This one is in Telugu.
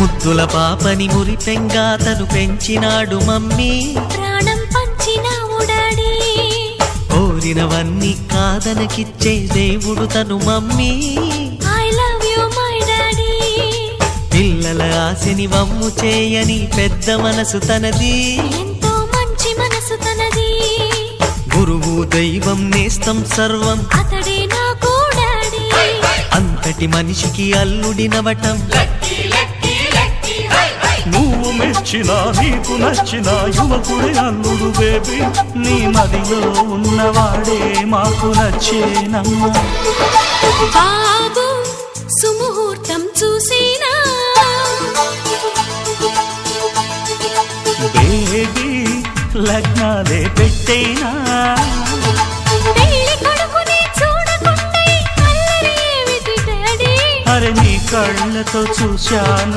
ముద్దుల పాపని మురిపెంగా తను పెంచినాడు మమ్మీ, ప్రాణం పంచినావు డాడీ. కోరినవన్నీ కాదనకిచ్చే దేవుడు తను mummy, I love you my daddy. పిల్లల ఆశని వమ్ము చేయని పెద్ద మనసు తనది, ఎంతో మంచి మనసు తనది. గురువు దైవం నేస్తం సర్వం అతడే నాకు డాడీ. అంతటి మనిషికి అల్లుడినవటం, నువ్వు మెచ్చినా నీకు నచ్చిన యువకుడే అల్లుడు బేబీ, నీ మదిలో ఉన్నవాడే మాకు నచ్చేనమ్మా. బాబు సుముహూర్తం చూసినా, బేబీ లగ్నాలే పెట్టేనా, పెళ్లి కొడుకుని చూడకుండా అల్లరి ఏమిటి డాడీ. అరే నీ కళ్ళతో చూశాను